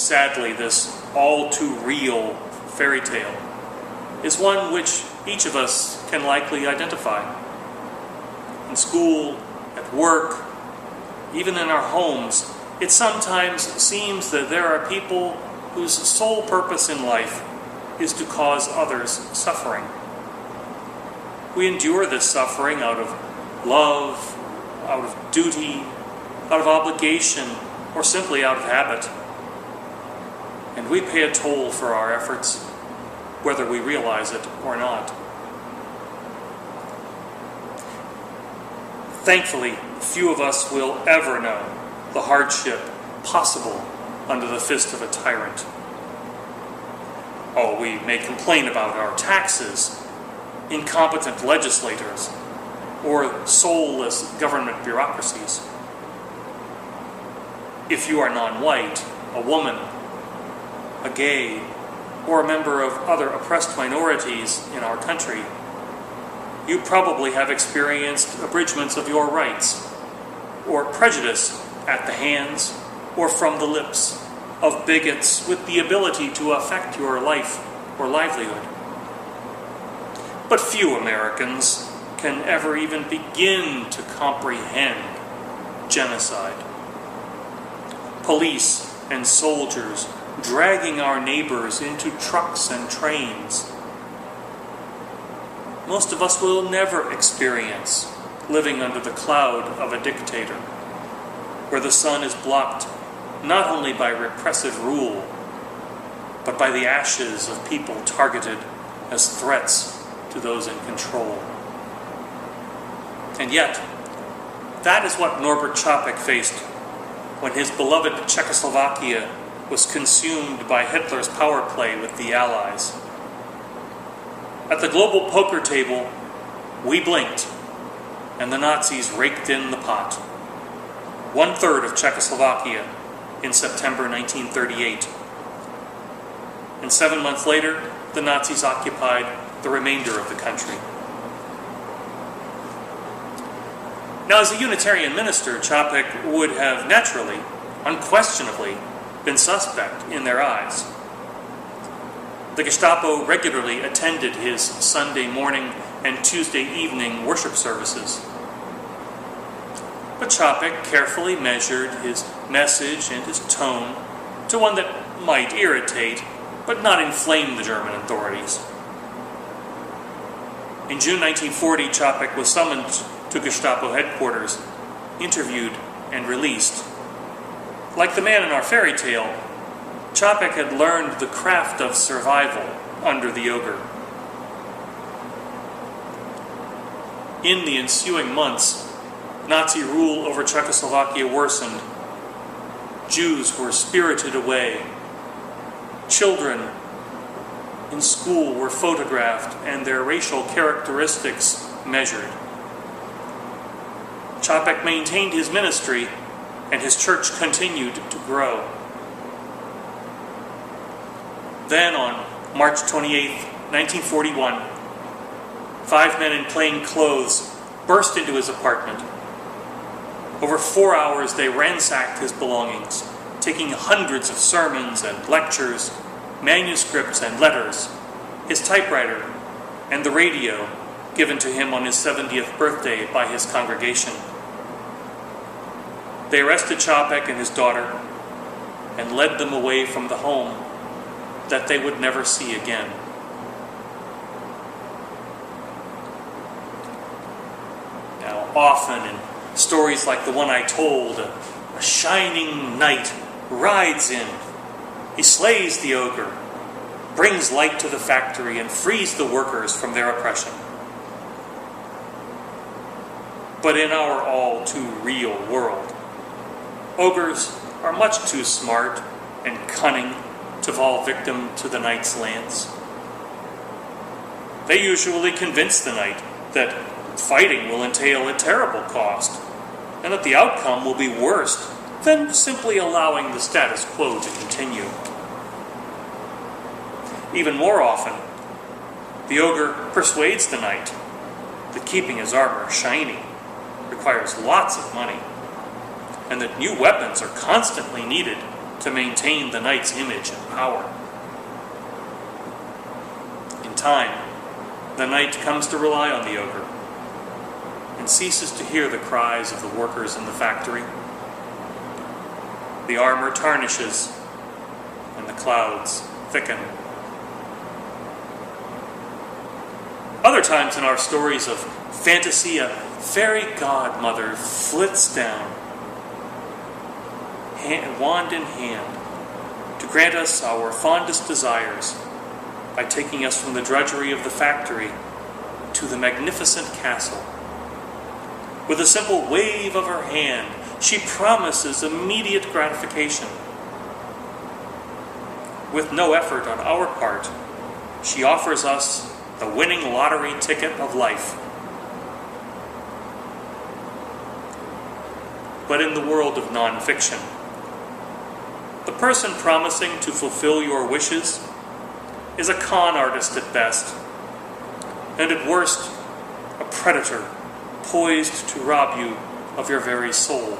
sadly, this all-too-real fairy tale is one which each of us can likely identify. In school, at work, even in our homes, it sometimes seems that there are people whose sole purpose in life is to cause others suffering. We endure this suffering out of love, out of duty, out of obligation, or simply out of habit. And we pay a toll for our efforts, whether we realize it or not. Thankfully, few of us will ever know the hardship possible under the fist of a tyrant. Oh, we may complain about our taxes, incompetent legislators, or soulless government bureaucracies. If you are non-white, a woman, a gay, or a member of other oppressed minorities in our country, you probably have experienced abridgments of your rights, or prejudice at the hands or from the lips of bigots with the ability to affect your life or livelihood. But few Americans can ever even begin to comprehend genocide. Police and soldiers dragging our neighbors into trucks and trains. Most of us will never experience living under the cloud of a dictator, where the sun is blocked not only by repressive rule, but by the ashes of people targeted as threats to those in control. And yet, that is what Norbert Capek faced when his beloved Czechoslovakia was consumed by Hitler's power play with the Allies. At the global poker table, we blinked, and the Nazis raked in the pot. 1/3 of Czechoslovakia in September 1938. And 7 months later, the Nazis occupied the remainder of the country. Now, as a Unitarian minister, Capek would have naturally, unquestionably, been suspect in their eyes. The Gestapo regularly attended his Sunday morning and Tuesday evening worship services. But Capek carefully measured his message and his tone to one that might irritate, but not inflame the German authorities. In June 1940, Capek was summoned to Gestapo headquarters, interviewed, and released. Like the man in our fairy tale, Capek had learned the craft of survival under the ogre. In the ensuing months, Nazi rule over Czechoslovakia worsened. Jews were spirited away. Children in school were photographed and their racial characteristics measured. Capek maintained his ministry, and his church continued to grow. Then, on March 28, 1941, 5 men in plain clothes burst into his apartment. Over 4 hours, they ransacked his belongings, taking hundreds of sermons and lectures, manuscripts and letters, his typewriter, and the radio given to him on his 70th birthday by his congregation. They arrested Capek and his daughter and led them away from the home that they would never see again. Now, often in stories like the one I told, a shining knight rides in. He slays the ogre, brings light to the factory, and frees the workers from their oppression. But in our all-too-real world, ogres are much too smart and cunning to fall victim to the knight's lance. They usually convince the knight that fighting will entail a terrible cost, and that the outcome will be worse than simply allowing the status quo to continue. Even more often, the ogre persuades the knight that keeping his armor shiny requires lots of money, and that new weapons are constantly needed to maintain the knight's image and power. In time, the knight comes to rely on the ogre and ceases to hear the cries of the workers in the factory. The armor tarnishes and the clouds thicken. Other times in our stories of fantasy, a fairy godmother flits down, wand in hand, to grant us our fondest desires by taking us from the drudgery of the factory to the magnificent castle. With a simple wave of her hand, she promises immediate gratification. With no effort on our part, she offers us the winning lottery ticket of life. But in the world of non-fiction, the person promising to fulfill your wishes is a con artist at best, and at worst, a predator poised to rob you of your very soul.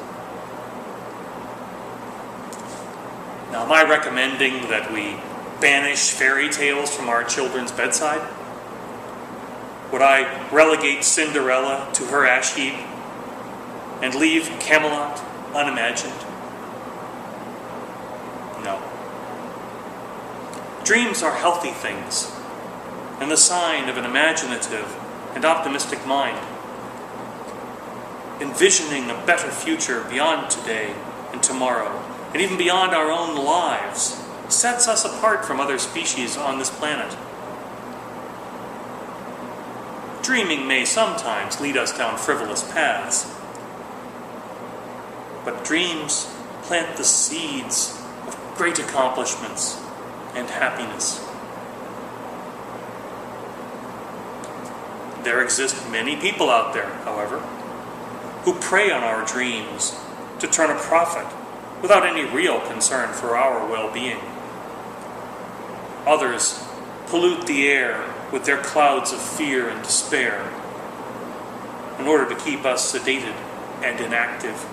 Now, am I recommending that we banish fairy tales from our children's bedside? Would I relegate Cinderella to her ash heap and leave Camelot unimagined? No. Dreams are healthy things, and the sign of an imaginative and optimistic mind. Envisioning a better future beyond today and tomorrow, and even beyond our own lives, sets us apart from other species on this planet. Dreaming may sometimes lead us down frivolous paths, but dreams plant the seeds of great accomplishments and happiness. There exist many people out there, however, who prey on our dreams to turn a profit without any real concern for our well-being. Others pollute the air with their clouds of fear and despair in order to keep us sedated and inactive.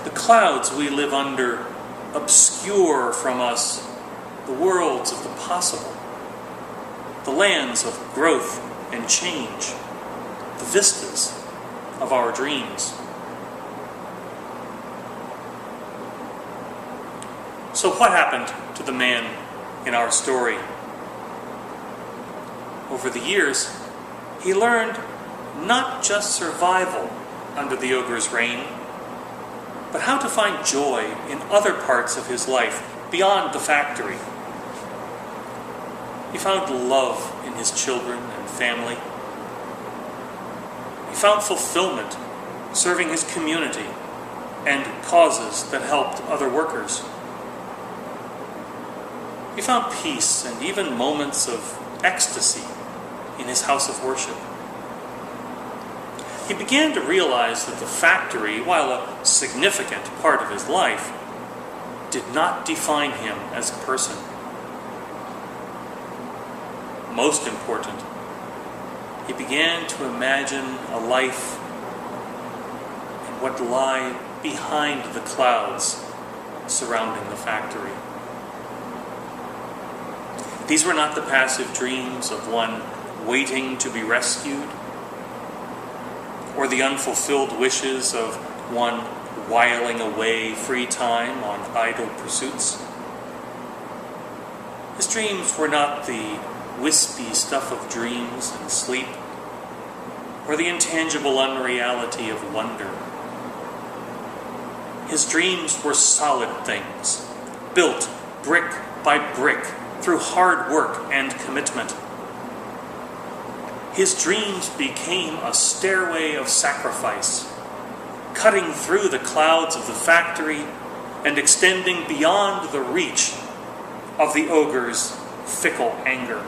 The clouds we live under obscure from us the worlds of the possible, the lands of growth and change, the vistas of our dreams. So what happened to the man in our story? Over the years, he learned not just survival under the ogre's reign, but how to find joy in other parts of his life beyond the factory. He found love in his children and family. He found fulfillment serving his community and causes that helped other workers. He found peace and even moments of ecstasy in his house of worship. He began to realize that the factory, while a significant part of his life, did not define him as a person. Most important, he began to imagine a life and what lie behind the clouds surrounding the factory. These were not the passive dreams of one waiting to be rescued, or the unfulfilled wishes of one whiling away free time on idle pursuits. His dreams were not the wispy stuff of dreams and sleep, or the intangible unreality of wonder. His dreams were solid things, built brick by brick through hard work and commitment. His dreams became a stairway of sacrifice, cutting through the clouds of the factory and extending beyond the reach of the ogre's fickle anger.